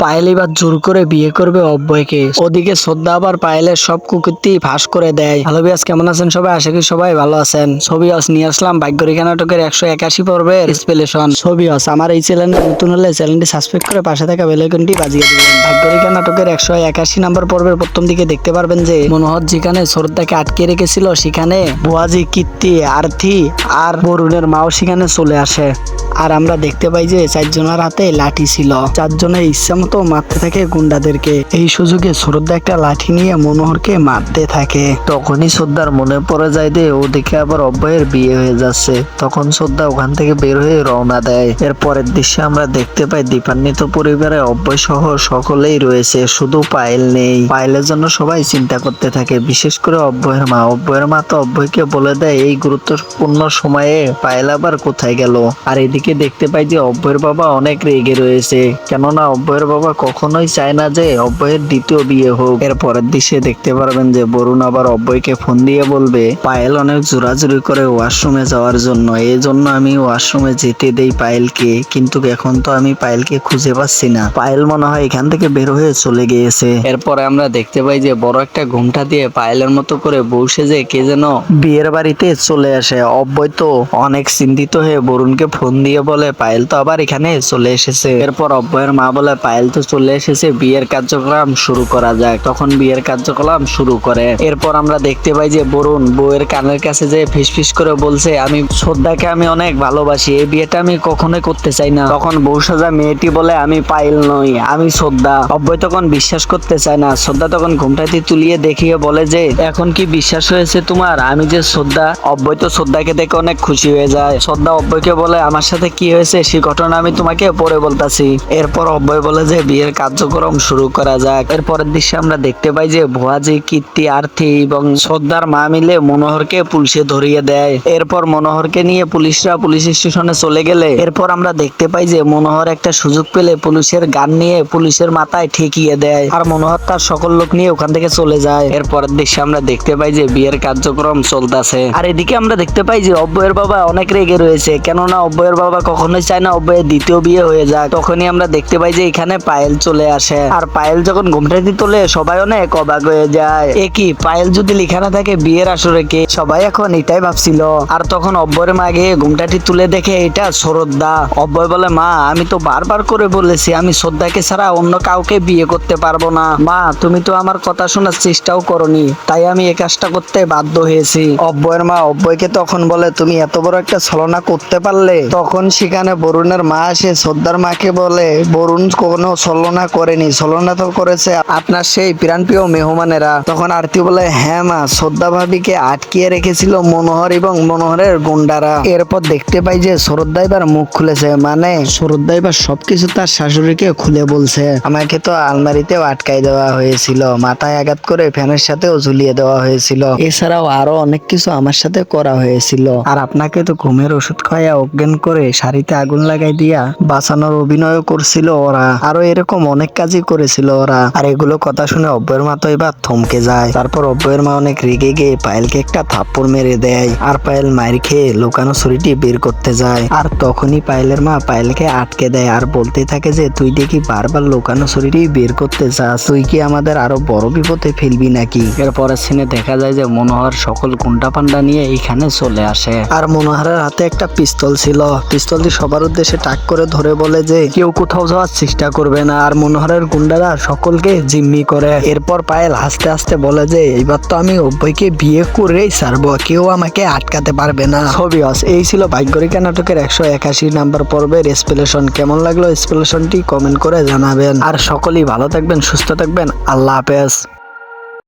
পায়েল এবার জোর করে বিয়ে করবে অব্বয়কে। ওদিকে শ্রদ্ধা আবার পায়েলের সব কুকীর্তি ফাঁস করে দেয়। হ্যালো বিয়াস, কেমন আছেন সবাই? আশা করি সবাই ভালো আছেন। ছবি নিয়ে আসলাম ভাগ্যরেখা নাটকের 181 পর্বের এক্সপ্লেনেশন। ছবি আমার এই চ্যানেলে নতুন হলে চ্যানেলটি সাবস্ক্রাইব করে পাশে থাকা বেল আইকনটি বাজিয়ে দিবেন। ভাগ্যরেখা নাটকের 181 নম্বর পর্বের প্রথম দিকে দেখতে পারবেন যে মনোহর যেখানে শ্রদ্ধাকে আটকে রেখেছিল সেখানে বুয়াজি, কীর্তি, আরতি আর বরুণের মাও সেখানে চলে আসে। আর আমরা দেখতে পাই যে চারজনের হাতে লাঠি ছিল। চারজনে ইচ্ছা মতো মারতে থাকে গুন্ডাদেরকে। এই সুযোগে শ্রদ্ধা একটা লাঠি নিয়ে মনোহরকে মারতে থাকে। তখনই শ্রদ্ধার মনে পড়ে যায় যে ওদিকে আবার অব্বয়ের বিয়ে হয়ে যাচ্ছে। তখন শ্রদ্ধা ওখান থেকে বের হয়ে রওনা দেয়। এর পরের দৃশ্যে আমরা দেখতে পাই দীপান্বিত পরিবারে অব্বয় সহ সকলেই রয়েছে, শুধু পায়েল নেই। পায়েলের জন্য সবাই চিন্তা করতে থাকে, বিশেষ করে অব্বয়ের মা। অব্বয়ের মা তো অব্বয়কে বলে দেয় এই গুরুত্বপূর্ণ সময়ে পায়েল আবার কোথায় গেল। আর এদিকে দেখতে পাই যে অব্বয়ের বাবা অনেক রেগে রয়েছে, কেননা অব্বয়ের বাবা কখনোই চায় না যে অব্বয়ের দ্বিতীয় বিয়ে হোক। এর পরের দৃশ্যে দেখতে পারবেন যে বরুণ আবার অব্বয়কে ফোন দিয়ে বলবে পায়েল অনেক জোরাজুরি করে ওয়াশরুমে যাওয়ার জন্য, এই জন্য আমি ওয়াশরুমে যেতে দেই পায়েলকে, কিন্তু এখন তো আমি পায়েলকে খুঁজে পাচ্ছি না। পায়েল মনে হয় এখান থেকে বের হয়ে চলে গিয়েছে। এরপরে আমরা দেখতে পাই যে বড় একটা ঘুমটা দিয়ে পায়েলের মতো করে বসে যে কে যেন বিয়ের বাড়িতে চলে আসে। অব্বয় তো অনেক চিন্তিত হয়ে বরুণকে ফোন দিয়ে বলে পায়েল তো আবার এখানে চলে এসেছে। এরপর অব্বয়ের মা বলে পায়েল তো চলে এসেছে, বিয়ের কার্যক্রম শুরু করা যাক। তখন বিয়ের কার্যক্রম শুরু করে। এরপর আমরা দেখতে পাই যে বরুণ বউয়ের কানের কাছে যে ফিসফিস করে বলছে আমি শ্রদ্ধাকে আমি অনেক ভালোবাসি, এই বিয়েটা আমি কখনোই করতে চাই না। তখন বউ সাজা মেয়েটি বলে আমি পায়েল নই, আমি শ্রদ্ধা। অব্বয় তখন বিশ্বাস করতে চায় না। শ্রদ্ধা তখন ঘুমটাতে তুলিয়ে দেখিয়ে বলে যে এখন কি বিশ্বাস হয়েছে তোমার আমি যে শ্রদ্ধা? অব্বয় তো শ্রদ্ধাকে দেখে অনেক খুশি হয়ে যায়। শ্রদ্ধা অব্বয়কে বলে আমার সাথে কি হয়েছে সেই ঘটনা আমি তোমাকে পরে বলতাছি। এরপর অব্বয় বলে যে বিয়ের কার্যক্রম শুরু করা যাক। এরপরের দৃশ্যে আমরা দেখতে পাই যে ভুয়াজি, কীর্তি, আরতি এবং শ্রদ্ধার মা মিলে মনোহরকে পুলিশে ধরিয়ে দেয়। এরপর মনোহরকে নিয়ে পুলিশরা পুলিশ স্টেশনে চলে গেলে এরপর আমরা দেখতে পাই যে মনোহর একটা সুযোগ পেলে পুলিশের গান নিয়ে পুলিশের মাথায় ঠেকিয়ে দেয়। আর মনোহর তার সকল লোক নিয়ে ওখান থেকে চলে যায়। এরপরের দৃশ্যে আমরা দেখতে পাই যে বিয়ের কার্যক্রম চলতেছে। আর এদিকে আমরা দেখতে পাই যে অব্বয়ের বাবা অনেক রেগে রয়েছে, কেননা অব্বয়ের বাবা কখনোই চায় না অব্বয়ের দ্বিতীয় বিয়ে হয়ে যায়। তখনই আমরা দেখতে পাই যে এখানে পায়েল চলে আসে। আর পায়েল যখন ঘুমটাতে তোলে সবাই অনেক অবাক হয়ে যায়, এ কি পায়েল যদি লেখা না থাকে বিয়ের আসরে কে? সবাই এখন এটাই ভাবছিল। আর তখন অব্বয়ের মা গিয়ে ঘুমটাটি তুলে দেখে এটা শ্রদ্ধা। অব্বয় বলে মা আমি তো বারবার করে বলেছি আমি শ্রদ্ধাকে ছাড়া অন্য কাউকে বিয়ে করতে পারবো না। মা তুমি তো আমার কথা শোনার চেষ্টাও করনি, তাই আমি এই কাজটা করতে বাধ্য হয়েছি। অব্বয়ের মা অব্বয়কে তখন বলে তুমি এত বড় একটা ছলনা করতে পারলে? তখন সেখানে বরুণের মা আসে শ্রদ্ধার মাকে বলে বরুণ কোনো ছলনা করেনি, ছলনা তো করেছে আপনার সেই প্রাণপ্রিয় মেহমানেরা। তখন আরতি বলে হ্যাঁ মা, শ্রদ্ধা ভাবিকে আটকিয়ে রেখেছিল মনোহর এবং মনোহরের গুন্ডারা। এরপর দেখতে পাই যে শ্রদ্ধা এবার মুখ খুলেছে, মানে শ্রদ্ধা এবার সবকিছু তার শাশুড়িকে খুলে বলছে আমাকে তো আলমারিতেও আটকাই দেওয়া হয়েছিল, মাথায় আঘাত করে ফ্যানের সাথেও ঝুলিয়ে দেওয়া হয়েছিল, এছাড়াও আরো অনেক কিছু আমার সাথে করা হয়েছিল। আর আপনাকে তো ঘুমের ওষুধ খাইয়া অজ্ঞান করে শাড়িতে আগুন লাগাই দিয়া বাঁচানোর অভিনয় করছিল ওরা, আরো এরকম অনেক কাজই করেছিল ওরা। আর এগুলো কথা শুনে অব্বয়ের মা তো এবার থমকে যায়। তারপর অব্বয়ের মা অনেক রেগে গিয়ে পায়েলকে একটা থাপ্পড় মেরে দেয়। আর পায়েল মায়ের খেয়ে লুকানো ছুরিটি বের করতে যায়। আর তখনই পায়েলের মা পায়েলকে আটকে দেয় আর বলতে থাকে যে তুই দেখি বারবার লুকানো ছুরিটি বের করতে চাস, তুই কি আমাদের আরো বড় বিপদে ফেলবি নাকি? এরপরের সিনে দেখা যায় যে মনোহর সকল গুন্ডা পান্ডা নিয়ে এইখানে চলে আসে। আর মনোহরের হাতে একটা পিস্তল ছিল। পিস্তলটি সবার উদ্দেশ্যে টাক করে ধরে বলে যে কেউ কোথাও যাওয়ার চেষ্টা করবে না। আর মনোহরের গুন্ডারা সকলকে জিম্মি করে। এরপর পায়েল হাসতে হাসতে বলে যে এইবার তো আমি অব্বয়কে বিয়ে করেই ছাড়বো, কেউ আমাকে আটকাতে পারবে না। ছবি এই ছিল ভাগ্যরেখা নাটকের 181 নাম্বার পর্বের এক্সপ্লেনেশন। কেমন লাগলো এক্সপ্লেনেশনটি কমেন্ট করে জানাবেন। আর সকলেই ভালো থাকবেন, সুস্থ থাকবেন। আল্লাহ হাফেজ।